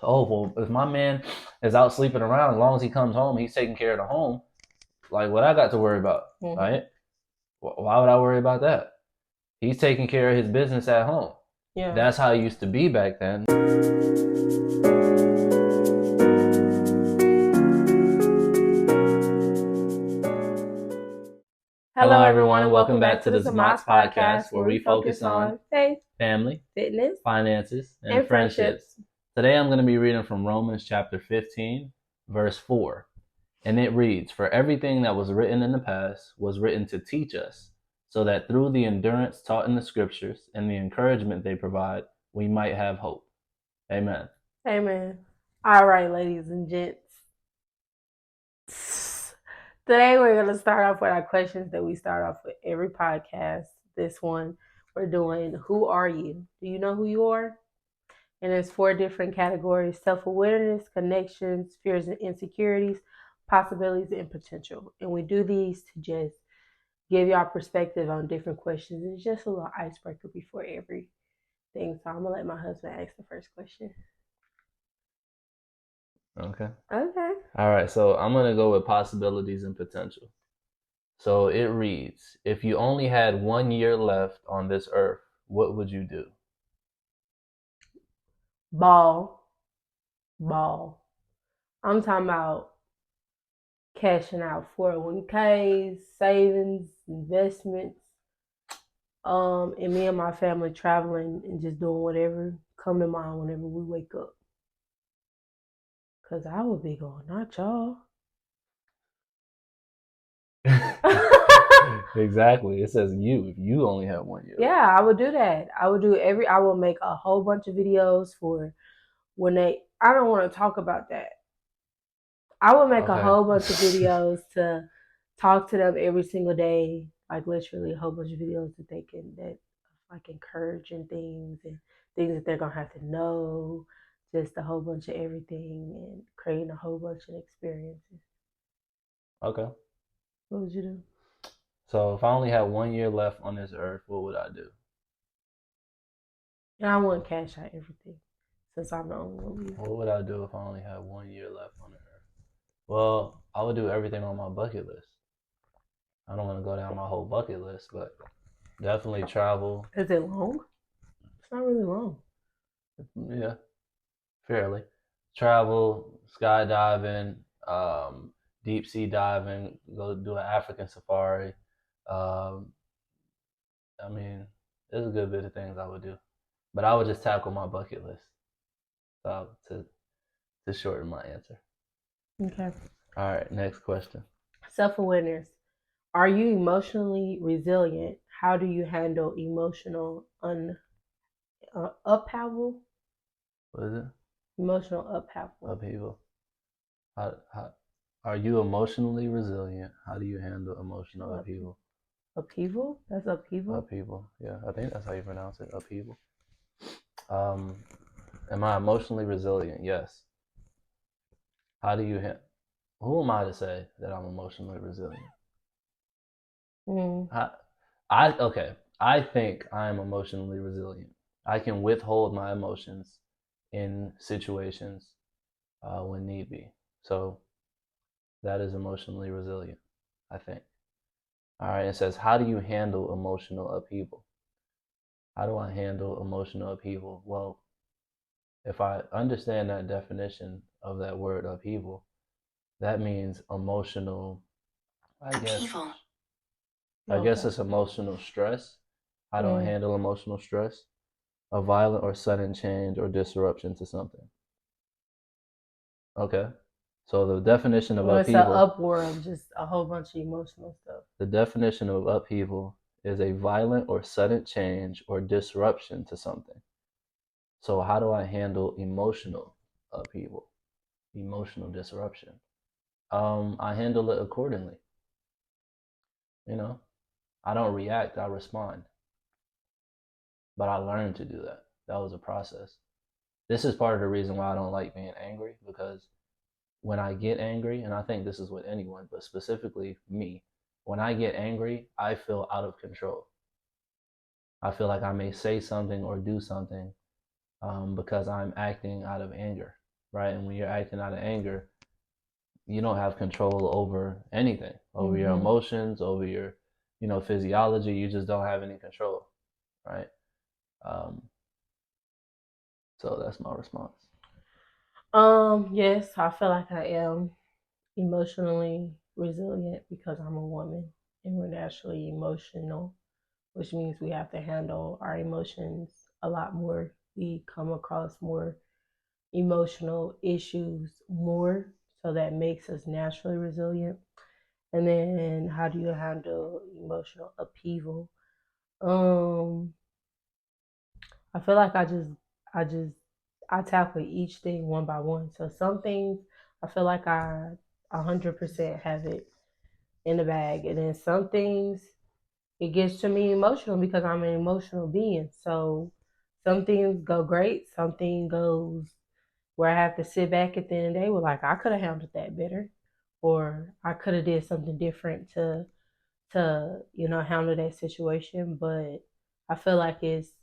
Oh, well, if my man is out sleeping around, as long as he comes home, he's taking care of the home. Like, what I got to worry about, right? Why would I worry about that? He's taking care of his business at home. Yeah. That's how it used to be back then. Hello, everyone, and welcome back to the Zamox podcast, where we focus on faith, family, fitness, finances, and and friendships. Today I'm going to be reading from Romans chapter 15, verse 4. And it reads, "For everything that was written in the past was written to teach us, so that through the endurance taught in the scriptures and the encouragement they provide, we might have hope." Amen. Amen. All right, ladies and gents. Today we're going to start off with our questions that we start off with every podcast. This one, we're doing, who are you? Do you know who you are? And there's 4 different categories: self-awareness, connections, fears and insecurities, possibilities, and potential. And we do these to just give y'all perspective on different questions. It's just a little icebreaker before everything. So I'm going to let my husband ask the first question. Okay. Okay. All right, so I'm going to go with possibilities and potential. So it reads, if you only had 1 year left on this earth, what would you do? Ball. I'm talking about cashing out 401ks, savings, investments, and me and my family traveling and just doing whatever come to mind whenever we wake up. Cause I would be going, not y'all. Exactly. It says you. If you only have 1 year left. Yeah, I would do that. I will make a whole bunch of videos for when I don't want to talk about that. I would make a whole bunch of videos to talk to them every single day, like literally a whole bunch of videos that like encouraging things and things that they're gonna have to know, just a whole bunch of everything and creating a whole bunch of experiences. Okay. What would you do? So if I only had 1 year left on this earth, what would I do? And I wouldn't cash out everything since I'm the only one. What would I do if I only had 1 year left on the earth? Well, I would do everything on my bucket list. I don't want to go down my whole bucket list, but definitely travel. Is it long? It's not really long. Yeah, fairly. Travel, skydiving, deep sea diving, go do an African safari. Um, I mean, there's a good bit of things I would do, but I would just tackle my bucket list. To shorten my answer. Okay. All right, next question. Self-awareness. Are you emotionally resilient? How do you handle emotional upheaval? What is it? Emotional upheaval. Upheaval. How, are you emotionally resilient? How do you handle emotional upheaval? Upheaval? That's upheaval? Upheaval. Yeah, I think that's how you pronounce it. Upheaval. Am I emotionally resilient? Yes. How do you who am I to say that I'm emotionally resilient? Okay. I think I am emotionally resilient. I can withhold my emotions in situations when need be. So that is emotionally resilient, I think. All right. It says, how do you handle emotional upheaval? How do I handle emotional upheaval? Well, if I understand that definition of that word upheaval, that means emotional, I guess. Upheaval. I guess it's emotional stress. How do I handle emotional stress? A violent or sudden change or disruption to something. Okay. So the definition of upheaval. It's an upward of just a whole bunch of emotional stuff. The definition of upheaval is a violent or sudden change or disruption to something. So how do I handle emotional upheaval? Emotional disruption. I handle it accordingly. You know, I don't react, I respond. But I learned to do that. That was a process. This is part of the reason why I don't like being angry, because when I get angry, and I think this is with anyone, but specifically me, when I get angry, I feel out of control. I feel like I may say something or do something because I'm acting out of anger. right? And when you're acting out of anger, you don't have control over anything, over your Mm-hmm. emotions, over your, physiology. You just don't have any control, right? Um, so that's my response. Yes, I feel like I am emotionally resilient because I'm a woman and we're naturally emotional, which means we have to handle our emotions a lot more. We come across more emotional issues more, so that makes us naturally resilient. And then how do you handle emotional upheaval? Um, I feel like I just I tackle each thing one by one. So some things I feel like I 100% have it in the bag, and then some things it gets to me emotional because I'm an emotional being. So some things go great, something goes where I have to sit back at the end of the day with like I could have handled that better, or I could have did something different to handle that situation. But I feel like it's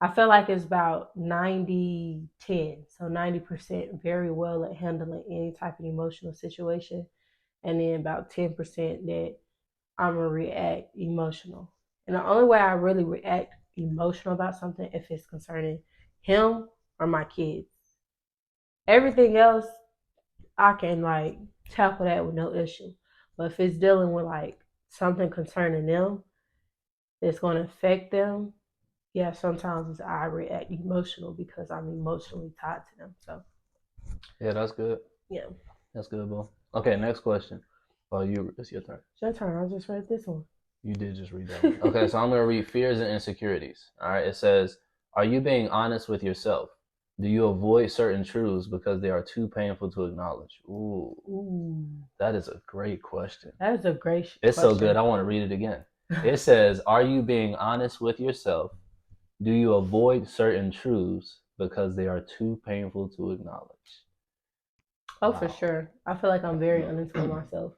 I feel like it's about 90-10. So 90% very well at handling any type of emotional situation. And then about 10% that I'm going to react emotional. And the only way I really react emotional about something if it's concerning him or my kids. Everything else, I can like tackle that with no issue. But if it's dealing with like something concerning them that's going to affect them, yeah, sometimes I react emotional because I'm emotionally tied to them. So Yeah, that's good. yeah, That's good, bro. Okay, next question. Oh, it's your turn. it's your turn. I just read this one. You did just read that one. Okay, so I'm going to read fears and insecurities. All right, it says, are you being honest with yourself? Do you avoid certain truths because they are too painful to acknowledge? Ooh, Ooh, that is a great question. that is a great It's so good, question. I want to read it again. It says, are you being honest with yourself? Do you avoid certain truths because they are too painful to acknowledge? Oh, for Wow. sure. I feel like I'm very honest with myself.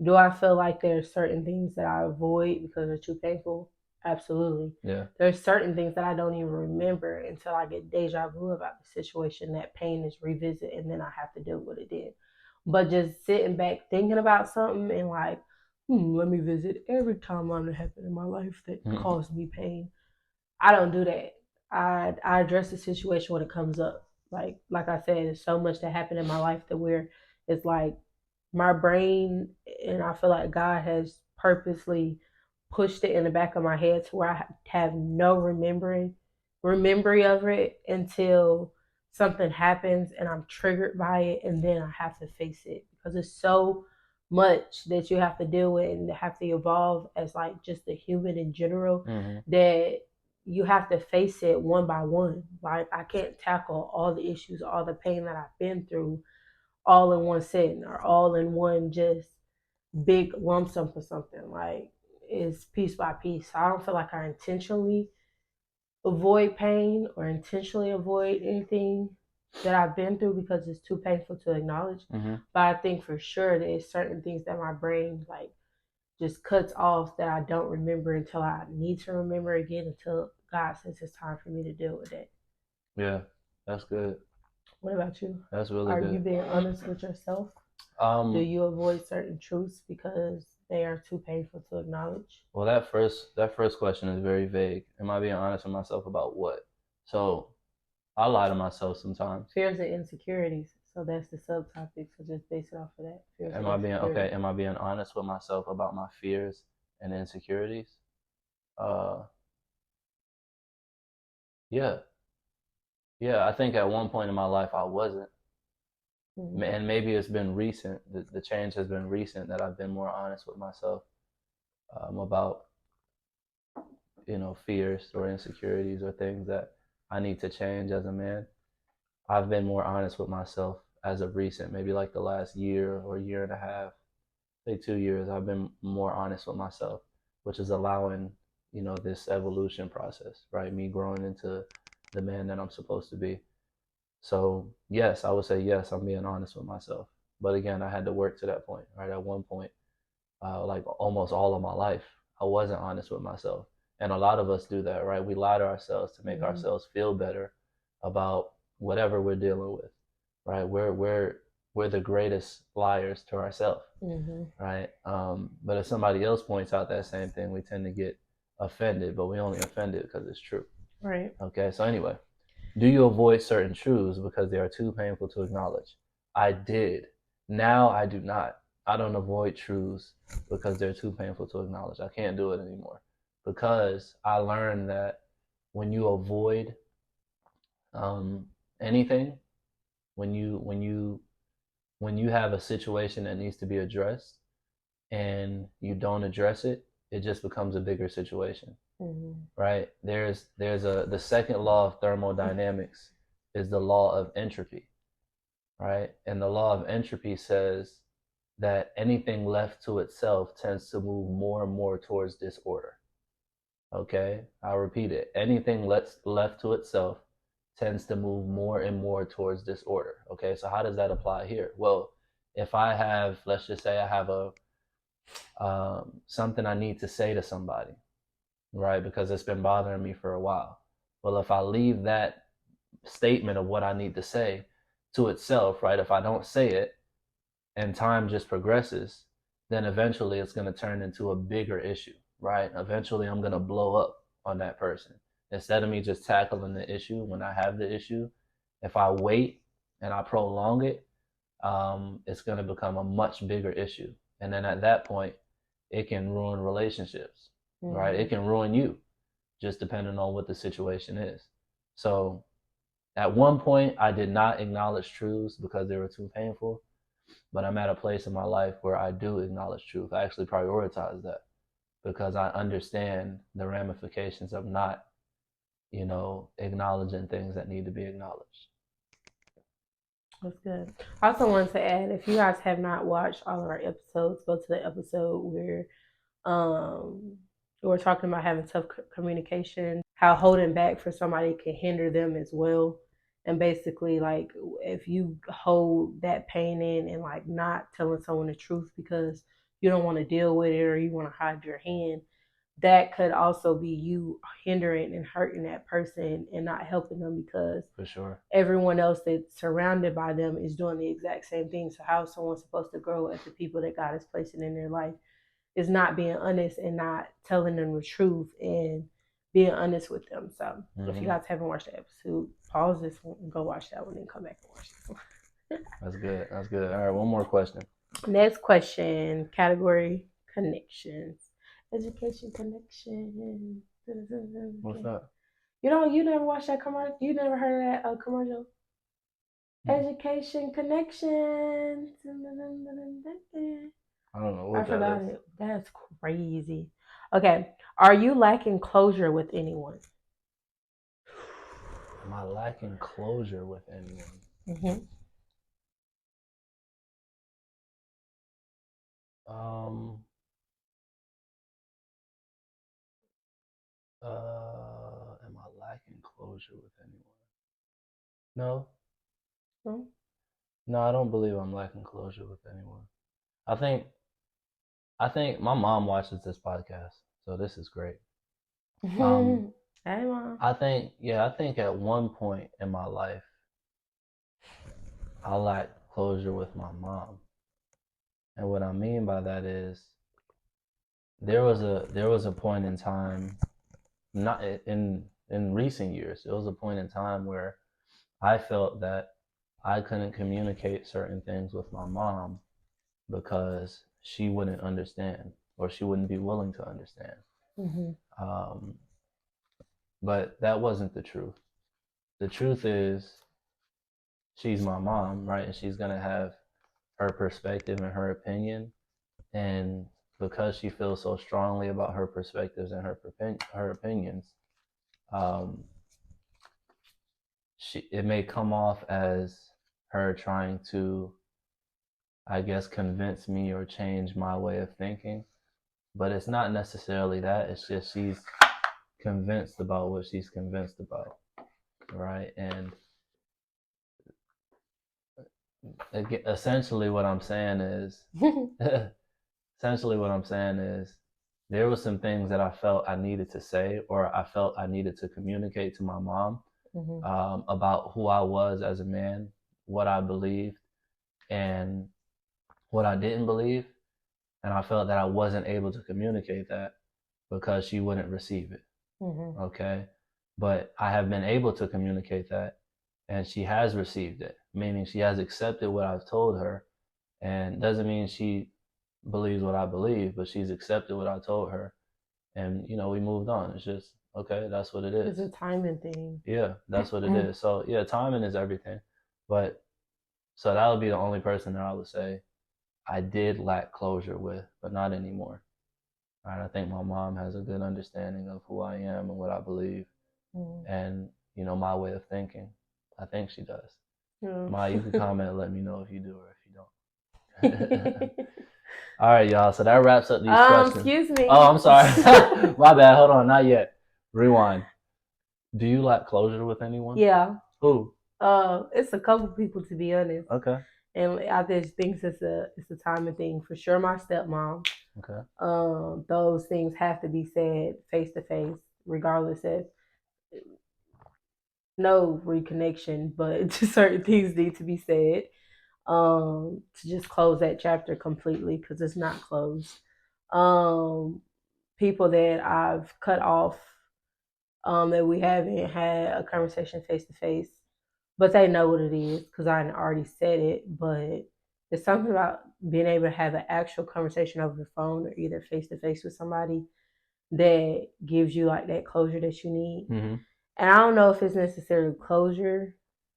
Do I feel like there's certain things that I avoid because they're too painful? Absolutely. Yeah. There's certain things that I don't even remember until I get deja vu about the situation. That pain is revisited, and then I have to deal with it then. But just sitting back thinking about something and like, let me visit every time that happened in my life that caused me pain. I don't do that. I address the situation when it comes up. Like I said, there's so much that happened in my life that where it's like my brain, and I feel like God has purposely pushed it in the back of my head to where I have no remembering of it until something happens and I'm triggered by it, and then I have to face it because it's so much that you have to deal with and have to evolve as like just a human in general, Mm-hmm. that you have to face it one by one. Like I can't tackle all the issues, all the pain that I've been through all in one sitting or all in one just big lump sum for something. Like it's piece by piece. I don't feel like I intentionally avoid pain or intentionally avoid anything that I've been through because it's too painful to acknowledge. Mm-hmm. But I think for sure there's certain things that my brain like just cuts off that I don't remember until I need to remember again until God says it's time for me to deal with it. Yeah, that's good. What about you? That's really Are you good. being honest with yourself? Do Um, you avoid certain truths because they are too painful to acknowledge? well, that first question is very vague. Am I being honest with myself about what? So I lie to myself sometimes. Fears and insecurities. So that's the subtopic. So just base it off of that. Fears Am and I being okay? insecurities. Am I being honest with myself about my fears and insecurities? Uh, yeah, yeah. I think at one point in my life I wasn't, Mm-hmm. and maybe it's been recent. The change has been recent that I've been more honest with myself about fears or insecurities or things that I need to change as a man. I've been more honest with myself as of recent, maybe like the last year or year and a half, say 2 years. I've been more honest with myself, which is allowing this evolution process, right? Me growing into the man that I'm supposed to be. So yes, I would say yes, I'm being honest with myself. But again, I had to work to that point, right? At one point, like almost all of my life, I wasn't honest with myself. And a lot of us do that, right? We lie to ourselves to make Mm-hmm. ourselves feel better about whatever we're dealing with. right? We're the greatest liars to ourselves, Mm-hmm. right? But if somebody else points out that same thing, we tend to get offended, but we only offended because it's true. Right. Okay, so anyway, do you avoid certain truths because they are too painful to acknowledge? I did. Now I do not. I don't avoid truths because they're too painful to acknowledge. I can't do it anymore because I learned that when you avoid um, anything, when you have a situation that needs to be addressed and you don't address it, it just becomes a bigger situation, Mm-hmm. right? There's the second law of thermodynamics is the law of entropy, right? And the law of entropy says that anything left to itself tends to move more and more towards disorder. Okay, I'll repeat it. Anything left to itself tends to move more and more towards disorder. Okay, so how does that apply here? Well, if I have, let's just say I have a something I need to say to somebody, right? Because it's been bothering me for a while. Well, if I leave that statement of what I need to say to itself, right? If I don't say it and time just progresses, then eventually it's going to turn into a bigger issue, right? Eventually I'm going to blow up on that person. Instead of me just tackling the issue when I have the issue, if I wait and I prolong it, it's going to become a much bigger issue. And then at that point, it can ruin relationships, right? Mm-hmm. It can ruin you just depending on what the situation is. So at one point, I did not acknowledge truths because they were too painful, but I'm at a place in my life where I do acknowledge truth. I actually prioritize that because I understand the ramifications of not, acknowledging things that need to be acknowledged. That's good. I also wanted to add, if you guys have not watched all of our episodes, go to the episode where um we're talking about having tough communication, how holding back for somebody can hinder them as well. And basically, like, if you hold that pain in and like not telling someone the truth because you don't want to deal with it or you want to hide your hand, that could also be you hindering and hurting that person and not helping them because For sure. everyone else that's surrounded by them is doing the exact same thing. So how is someone supposed to grow as the people that God is placing in their life is not being honest and not telling them the truth and being honest with them. So if you Mm-hmm. guys haven't watched the episode, pause this one and go watch that one and come back and watch this one. That's good. That's good. All right, one more question. Next question, category connections. Education connection. What's that? You never watched that commercial? You never heard of that commercial? Education connections. I don't know I what that forgot is. it. That's crazy. Okay. Are you lacking closure with anyone? Am I lacking closure with anyone? Mm-hmm. Um, am I lacking closure with anyone? No, No? no, I don't believe I'm lacking closure with anyone. I think, I think my mom watches this podcast, so this is great. Um, Hey, mom. I think at one point in my life, I lacked closure with my mom, and what I mean by that is there was a point in time, not in recent years, there was a point in time where I felt that I couldn't communicate certain things with my mom because she wouldn't understand or she wouldn't be willing to understand. Mm-hmm. Um, but that wasn't the truth. The truth is, she's my mom, right? And she's going to have her perspective and her opinion. And because she feels so strongly about her perspectives and her opinions, um, it may come off as her trying to, I guess, convince me or change my way of thinking. But it's not necessarily that. It's just she's convinced about what she's convinced about, right? And essentially, what I'm saying is, essentially, what I'm saying is, there were some things that I felt I needed to say, or I felt I needed to communicate to my mom Mm-hmm. about who I was as a man, what I believed and what I didn't believe, and I felt that I wasn't able to communicate that because she wouldn't receive it. Mm-hmm. Okay, but I have been able to communicate that, and she has received it, meaning she has accepted what I've told her, and doesn't mean she believes what I believe, but she's accepted what I told her, and we moved on. It's just okay. That's what it It's is. a timing thing. Yeah, that's what it is. So yeah, timing is everything. But so that would be the only person that I would say I did lack closure with, but not anymore. Right? I think my mom has a good understanding of who I am and what I believe, Mm. and my way of thinking. I think she does. Yeah. Ma, you can comment and let me know if you do or if you don't. All right, y'all. So that wraps up these questions. Excuse me. Oh, I'm sorry. My bad. Hold on. Not yet. Rewind. Do you lack closure with anyone? Yeah. Who? It's a couple people, to be honest. Okay. And I just think it's a timing thing. For sure, my stepmom. Okay. Those things have to be said face to face, regardless of no reconnection, but just certain things need to be said. To just close that chapter completely because it's not closed. Um, People that I've cut off, that we haven't had a conversation face to face, but they know what it is because I already said it. But it's something about being able to have an actual conversation over the phone or either face to face with somebody that gives you like that closure that you need. Mm-hmm. And I don't know if it's necessarily closure,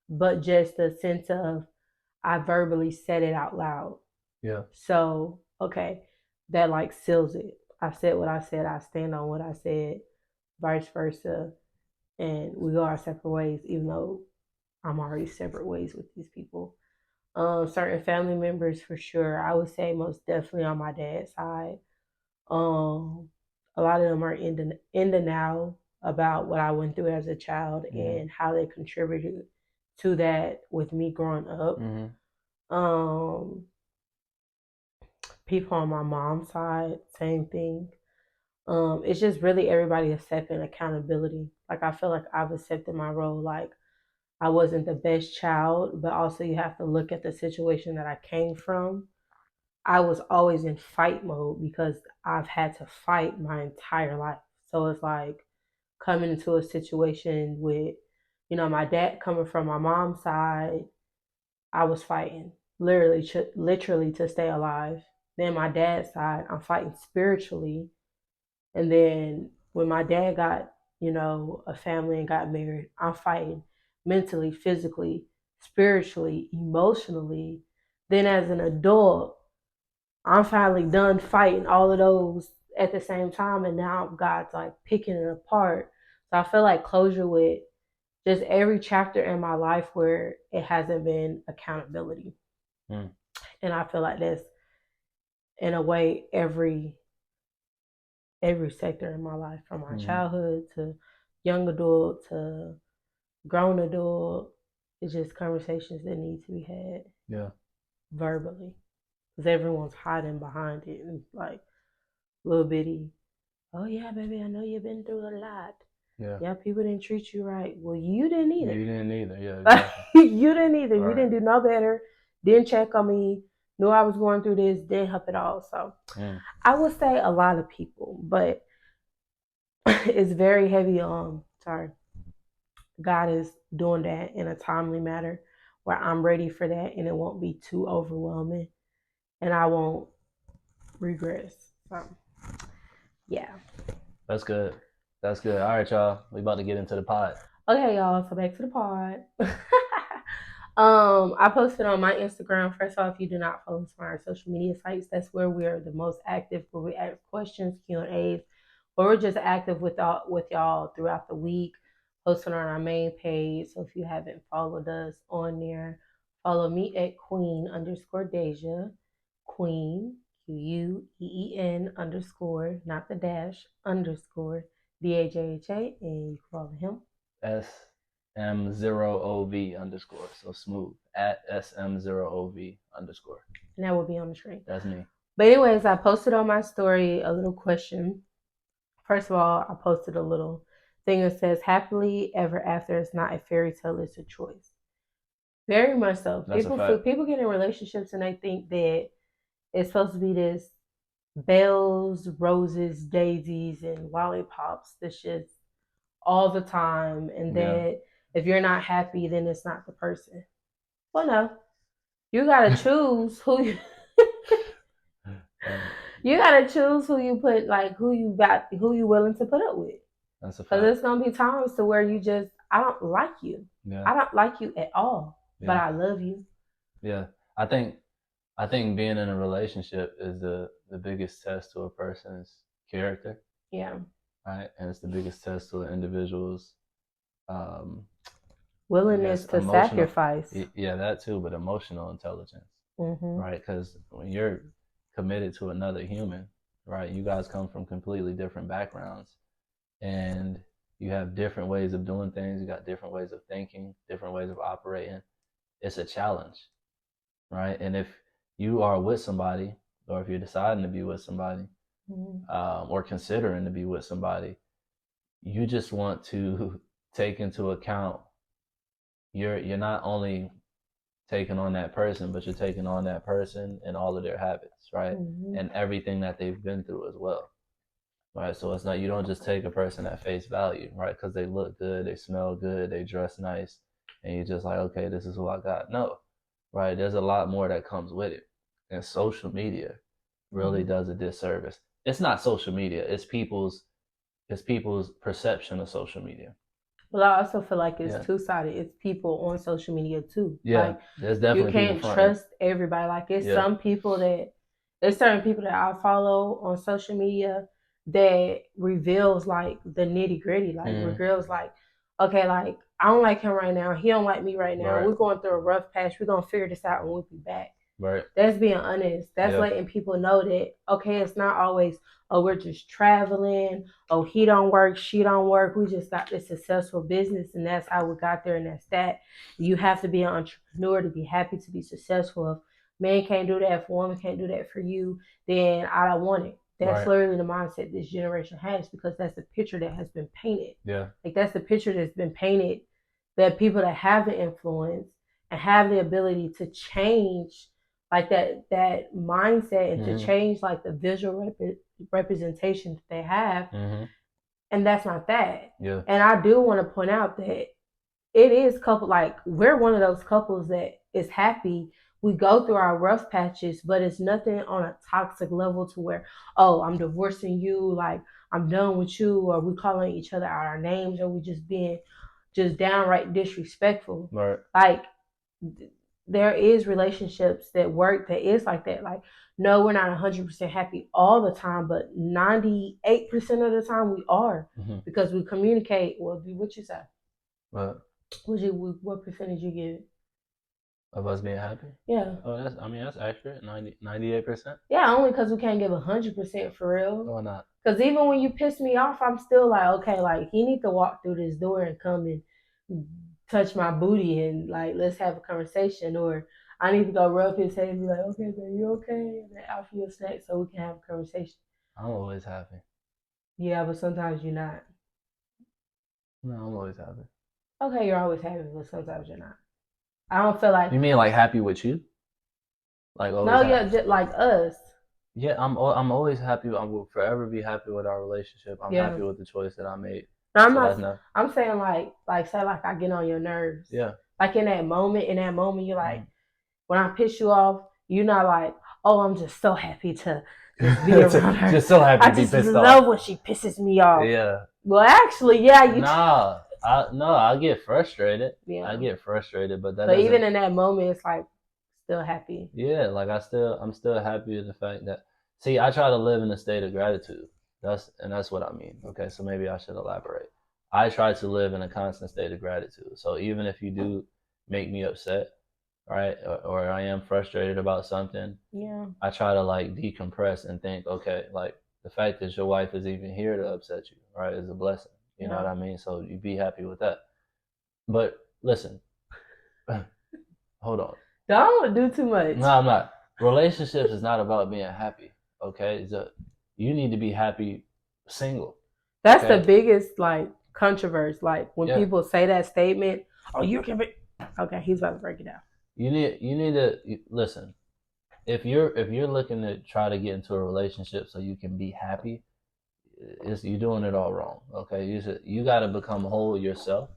but just a sense of I verbally said it out loud. Yeah. So, okay, that like seals it. I said what I said, I stand on what I said, vice versa. And we go our separate ways, even though I'm already separate ways with these people. Certain family members for sure. I would say most definitely on my dad's side. Um, a lot of them are in the now about what I went through as a child and how they contributed to that with me growing up. Mm-hmm. Um, People on my mom's side, same thing. It's just really everybody accepting accountability. Like I feel like I've accepted my role. Like I wasn't the best child, but also you have to look at the situation that I came from. I was always in fight mode because I've had to fight my entire life. So it's like coming into a situation with, my dad coming from my mom's side, I was fighting literally to stay alive. Then my dad's side, I'm fighting spiritually. And then when my dad got, a family and got married, I'm fighting mentally, physically, spiritually, emotionally. Then as an adult, I'm finally done fighting all of those at the same time. And now God's like picking it apart. So I feel like closure with just every chapter in my life where it hasn't been accountability. Mm. And I feel like that's in a way every sector in my life, from my childhood to young adult to grown adult. It's just conversations that need to be had. Yeah. Verbally, because everyone's hiding behind it and like little bitty. Oh yeah, baby, I know you've been through a lot. Yeah. Yeah, people didn't treat you right. Well, you didn't either. You didn't either. Yeah. Exactly. You didn't either. Right. You didn't do no better. Didn't check on me. Knew I was going through this. Didn't help at all. So I would say a lot of people, but it's very heavy on. Sorry, God is doing that in a timely manner where I'm ready for that, and it won't be too overwhelming, and I won't regress. So yeah. That's good. That's good. All right, y'all. We about to get into the pod. Okay, y'all. So back to the pod. I posted on my Instagram. First of all, if you do not follow us on our social media sites, that's where we are the most active. Where we ask questions, Q&As, where we're just active with y'all throughout the week. Posting on our main page. So if you haven't followed us on there, follow me at Queen_Deja. Queen QUEEN _ not the dash _ DAJHA, and you can follow him. SM0OV_. So smooth at SM0OV_. And that will be on the screen. That's me. But anyways, I posted on my story a little question. First of all, I posted a little thing that says happily ever after is not a fairy tale, it's a choice. Very much so. That's a fact. People get in relationships and they think that it's supposed to be this bells, roses, daisies, and lollipops. That's just all the time, and Yeah. that if you're not happy, then it's not the person. Well, no, you gotta choose who you. You gotta choose who you put, like who you willing to put up with. That's a Because fact. there's gonna be times to where you just, I don't like you. Yeah. I don't like you at all, but Yeah. I love you. Yeah. I think being in a relationship is the biggest test to a person's character, Yeah. right? And it's the biggest test to an individual's, um, I Willingness guess, to emotional. sacrifice. Yeah, that too, but emotional intelligence, Mm-hmm. right? Because when you're committed to another human, right, you guys come from completely different backgrounds, and you have different ways of doing things. You got different ways of thinking, different ways of operating. It's a challenge, right? And if you are with somebody, or if you're deciding to be with somebody, or considering to be with somebody, you just want to take into account you're not only taking on that person, but you're taking on that person and all of their habits, right? Mm-hmm. And everything that they've been through as well, right? So it's not, you don't just take a person at face value, right? Because they look good, they smell good, they dress nice, and you're just like, okay, this is who I got. No, right? There's a lot more that comes with it, and social media really does a disservice. It's not social media; it's people's perception of social media. Well, I also feel like it's Yeah, two-sided. It's people on social media too. yeah. Like, There's you definitely people can't fronting. trust everybody. Like, it's Yeah, some people that, there's certain people that I follow on social media that reveals like the nitty gritty. Like, reveals like, okay, like I don't like him right now. He don't like me right now. right, We're going through a rough patch. We're gonna figure this out and we'll be back. right. That's being honest. That's Yeah, letting people know that, okay, it's not always, oh, we're just traveling, oh, he don't work, she don't work, we just got this successful business and that's how we got there and that's that. You have to be an entrepreneur to be happy, to be successful. If man can't do that, if woman can't do that for you, then I don't want it. That's right. literally the mindset this generation has, because that's the picture that has been painted. Yeah, Like, that's the picture that's been painted, that people that have the influence and have the ability to change like that mindset, and to change like the visual representation that they have, and that's not that. Yeah. And I do want to point out that it is couple, like we're one of those couples that is happy. We go through our rough patches, but it's nothing on a toxic level to where, oh, I'm divorcing you, like I'm done with you, or we calling each other out our names, or we just being just downright disrespectful. Right. Like, there is relationships that work that is like that. Like, no, we're not 100% happy all the time, but 98% of the time we are, because we communicate. Well, what you say? What percentage you give it? Of us being happy? Yeah. Oh, that's accurate. 98%. Yeah, only because we can't give 100% for real. Why not? Because even when you piss me off, I'm still like, okay, like he need to walk through this door and come and touch my booty and like let's have a conversation, or I need to go rub his head and be like, okay, babe, you okay? And then offer you a snack so we can have a conversation. I'm always happy. Yeah, but sometimes you're not. No, I'm always happy. Okay, you're always happy, but sometimes you're not. I don't feel like. You mean like happy with you? Like always? No, yeah, just like us. Yeah, I'm always happy. I will forever be happy with our relationship. I'm happy with the choice that I made. No, I'm not. I'm saying like say like I get on your nerves. Yeah. Like in that moment, you're like, when I piss you off, you're not like, oh, I'm just so happy to just be around her. Just so happy to be pissed off. I just love when she pisses me off. Yeah. Well, actually, yeah, you. Nah, I get frustrated. Yeah. I get frustrated, but even in that moment, it's like still happy. Yeah, like I'm still happy with the fact that, see, I try to live in a state of gratitude. That's what I mean. Okay, so maybe I should elaborate. I try to live in a constant state of gratitude. So even if you do make me upset, right, or I am frustrated about something, yeah, I try to like decompress and think, okay, like the fact that your wife is even here to upset you, right, is a blessing. You know what I mean? So you be happy with that. But listen, hold on. Don't do too much. No, I'm not. Relationships is not about being happy. Okay, you need to be happy single. That's the biggest like controversy. Like when people say that statement, oh, you can be. Okay, he's about to break it down. You need to listen. If you're looking to try to get into a relationship so you can be happy, you're doing it all wrong. Okay, you got to become whole yourself,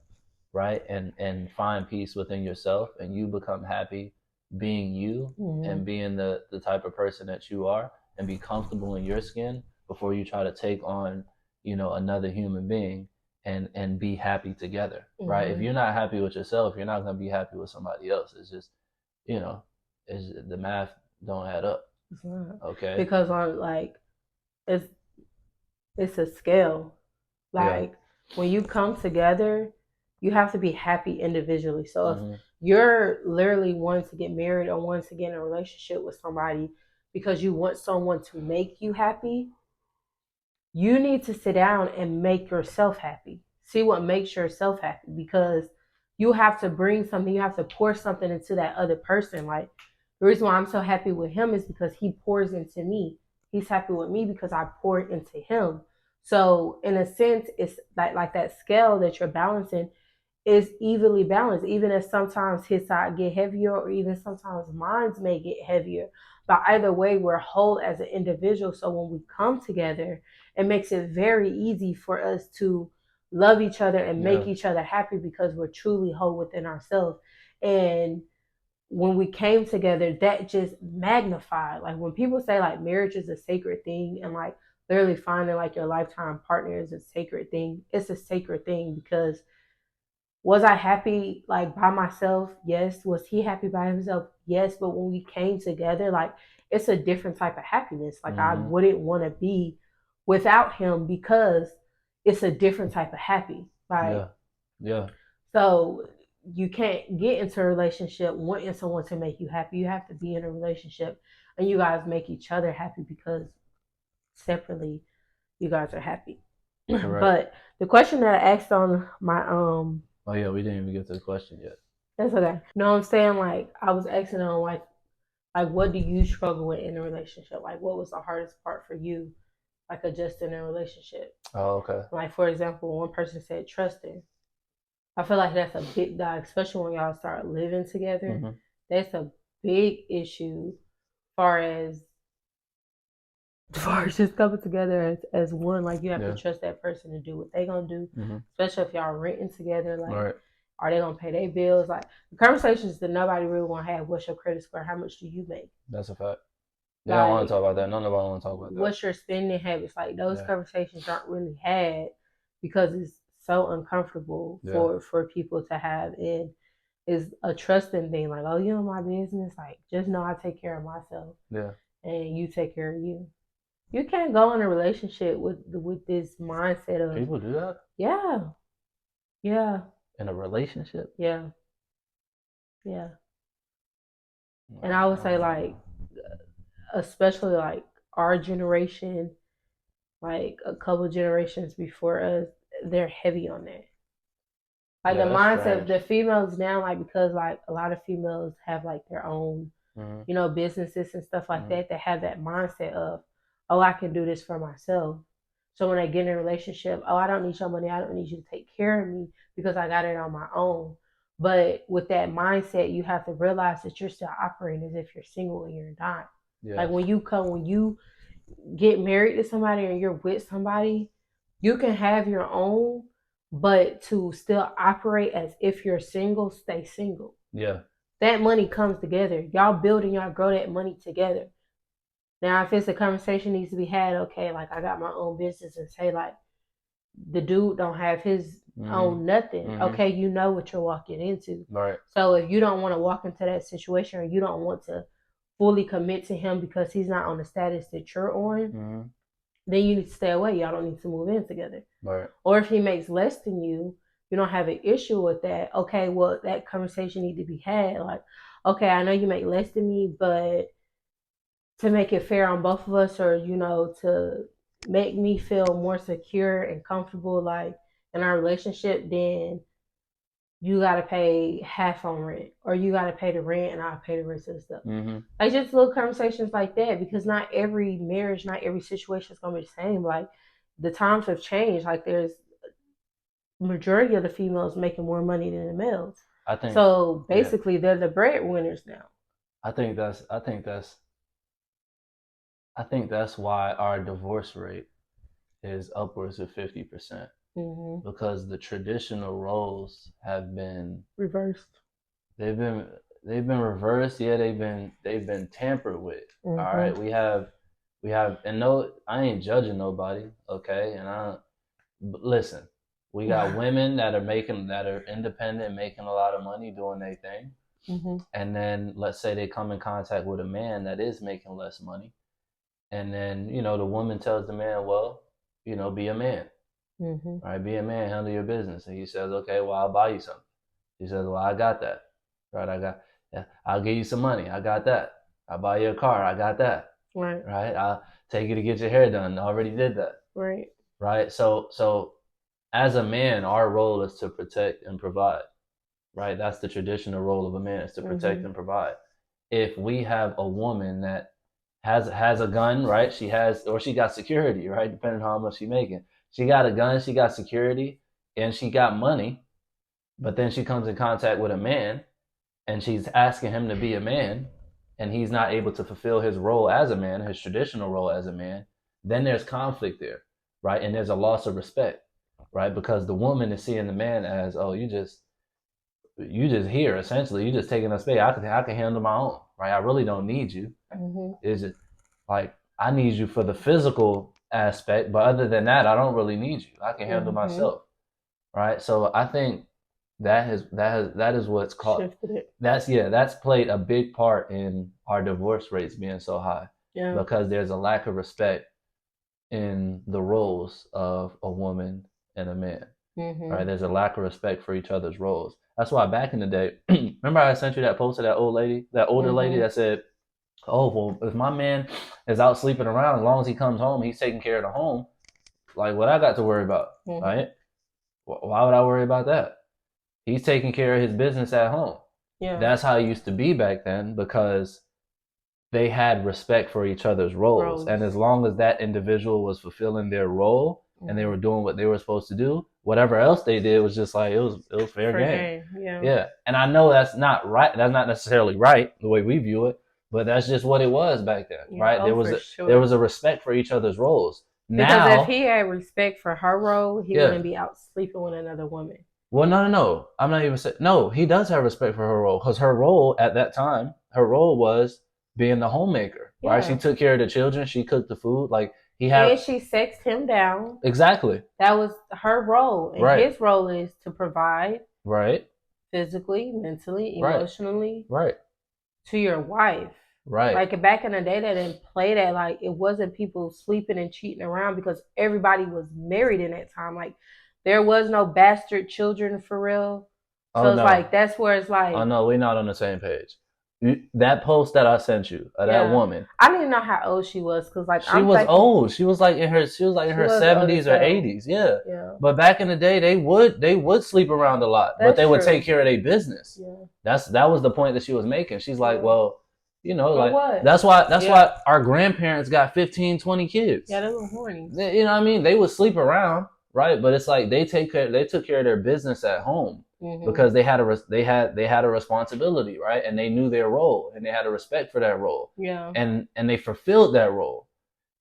right? And find peace within yourself, and you become happy being you and being the type of person that you are, and be comfortable in your skin before you try to take on another human being and be happy together, right? If you're not happy with yourself, you're not going to be happy with somebody else. It's just you know it's the math don't add up. It's not. Okay. Because on like it's it's a scale. Like when you come together, you have to be happy individually. So if you're literally wanting to get married or wanting to get in a relationship with somebody because you want someone to make you happy, you need to sit down and make yourself happy. See what makes yourself happy, because you have to bring something, you have to pour something into that other person. Like the reason why I'm so happy with him is because he pours into me. He's happy with me because I poured into him. So in a sense, it's like that scale that you're balancing is evenly balanced, even if sometimes his side get heavier or even sometimes mine may get heavier. But either way, we're whole as an individual. So when we come together, it makes it very easy for us to love each other and make each other happy because we're truly whole within ourselves. And when we came together, that just magnified. Like when people say like marriage is a sacred thing and like literally finding like your lifetime partner is a sacred thing, it's a sacred thing because was I happy like by myself? Yes. Was he happy by himself? Yes. But when we came together, like it's a different type of happiness. Like I wouldn't want to be without him because it's a different type of happy. Like yeah. So you can't get into a relationship wanting someone to make you happy. You have to be in a relationship and you guys make each other happy because separately you guys are happy. But the question that I asked on my Oh yeah, we didn't even get to the question yet. That's okay. No, I'm saying like I was asking on like what do you struggle with in a relationship? Like what was the hardest part for you, like adjusting in a relationship? Oh, okay. Like for example, one person said trusting. I feel like that's a big dog, especially when y'all start living together. That's a big issue, far as just coming together as one. Like you have to trust that person to do what they gonna do, especially if y'all renting together. Like, are they gonna pay their bills? Like the conversations that nobody really want to have. What's your credit score? How much do you make? That's a fact. They don't want to talk about that. None of them want to talk about that. What's your spending habits? Like those conversations aren't really had because it's so uncomfortable for people to have. And is a trusting thing. Like, oh, you know my business. Like, just know I take care of myself. Yeah. And you take care of you. You can't go in a relationship with this mindset of people do that. Yeah. In a relationship. Yeah. And I would say like, especially like our generation, like a couple generations before us, they're heavy on that. Like the mindset of the females now, like because like a lot of females have like their own, businesses and stuff like that. They have that mindset of, oh, I can do this for myself. So when they get in a relationship, oh, I don't need your money. I don't need you to take care of me because I got it on my own. But with that mindset, you have to realize that you're still operating as if you're single and you're not. Yeah. Like when you get married to somebody or you're with somebody, you can have your own, but to still operate as if you're single, stay single. Yeah. That money comes together. Y'all build and y'all grow that money together. Now, if it's a conversation needs to be had, okay, like I got my own business and say like the dude don't have his own nothing. Okay, you know what you're walking into. Right. So if you don't want to walk into that situation or you don't want to fully commit to him because he's not on the status that you're on, then you need to stay away. Y'all don't need to move in together. Right. Or if he makes less than you don't have an issue with that. Okay, well, that conversation need to be had. Like, okay, I know you make less than me, but to make it fair on both of us, or to make me feel more secure and comfortable, like in our relationship, then you gotta pay half on rent, or you gotta pay the rent and I'll pay the rest of the stuff. Like just little conversations like that, because not every marriage, not every situation is gonna be the same. Like the times have changed. Like there's majority of the females making more money than the males. I think, So yeah, basically, they're the breadwinners now. I think that's, I think that's, I think that's why our divorce rate is upwards of 50% Mm-hmm. because the traditional roles have been Reversed. they've been they've been reversed. Yeah, they've been tampered with. All Mm-hmm. right, we have, and no, I ain't judging nobody. Okay, and but listen, we got women that are independent, making a lot of money, doing their thing, Mm-hmm. and then let's say they come in contact with a man that is making less money, and then the woman tells the man, well, be a man, Mm-hmm. right? Be a man, handle your business, and he says, okay, well, I'll buy you something. He says, well, I got that, right? Yeah, I'll give you some money, I got that. I'll buy you a car, I got that, Right. right? I'll take you to get your hair done, I already did that, Right. right? So as a man, our role is to protect and provide, right? That's the traditional role of a man, is to protect Mm-hmm. and provide. If we have a woman that has a gun, right? She has, or she got security, right? Depending on how much she's making. She got a gun, she got security, and she got money, but then she comes in contact with a man and she's asking him to be a man and he's not able to fulfill his role as a man, his traditional role as a man, then there's conflict there, right? And there's a loss of respect, right? Because the woman is seeing the man as, oh, you just here essentially, you just taking up space. I can handle my own, right? I really don't need you. Mm-hmm. It's just like I need you for the physical aspect, but other than that, I don't really need you. I can handle Mm-hmm. myself, right? So I think that is what's called, Shifted it. that's played a big part in our divorce rates being so high Yeah. because there's a lack of respect in the roles of a woman and a man. Mm-hmm. Right? There's a lack of respect for each other's roles. That's why back in the day, remember I sent you that post of that old lady, that older lady Mm-hmm. that said, "Oh well, if my man is out sleeping around, as long as he comes home, he's taking care of the home. Like what I got to worry about, Mm-hmm. right? Why would I worry about that? He's taking care of his business at home. Yeah. That's how it used to be back then because they had respect for each other's roles. And as long as that individual was fulfilling their role and they were doing what they were supposed to do, whatever else they did was just like it was fair game. Yeah. Yeah. And I know that's not right. That's not necessarily right the way we view it, but that's just what it was back then, Yeah. right? Oh, there was a respect for each other's roles. Because if Now, he had respect for her role, he yeah. wouldn't be out sleeping with another woman. Well, no. I'm not even saying no. He does have respect for her role because her role at that time, her role was being the homemaker, right? She took care of the children. She cooked the food. Like and she sexed him down. Exactly. That was her role, and Right. his role is to provide, right, physically, mentally, emotionally, right, to your wife. Right. Like back in the day, they didn't play that. Like it wasn't people sleeping and cheating around because everybody was married in that time. Like there was no bastard children for real. So it's like that's where it's like. Oh no, we're not on the same page. That post that I sent you, that woman. I didn't know how old she was because like she was old. She was like in her 70s or 80s. Yeah. But back in the day, they would sleep around a lot, but they would take care of their business. Yeah. That was the point that she was making. She's like, well, that's why our grandparents got 15, 20 kids. Yeah, they were horny. You know what I mean? They would sleep around, right? But it's like they took care of their business at home. Mm-hmm. Because they had a responsibility, right? And they knew their role and they had a respect for that role. Yeah. And they fulfilled that role.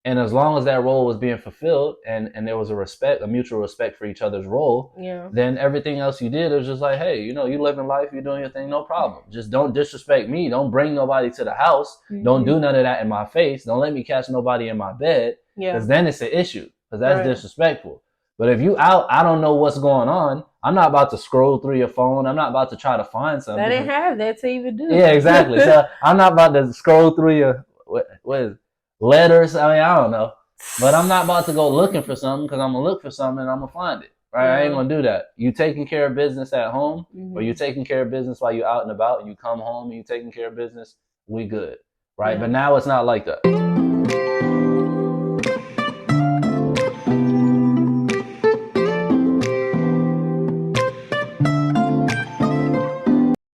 And as long as that role was being fulfilled and there was a mutual respect for each other's role, then everything else you did was just like, hey, you living life, you're doing your thing, no problem. Just don't disrespect me. Don't bring nobody to the house. Mm-hmm. Don't do none of that in my face. Don't let me catch nobody in my bed. Because then it's an issue. Because that's disrespectful. But if you out, I don't know what's going on. I'm not about to scroll through your phone. I'm not about to try to find something. They didn't have that to even do. Yeah, exactly. So I'm not about to scroll through your what is it, letters. I mean, I don't know. But I'm not about to go looking for something because I'm going to look for something and I'm going to find it. Right? Yeah. I ain't going to do that. You taking care of business at home or you taking care of business while you're out and about and you come home and you taking care of business, we good. Right? Yeah. But now it's not like that.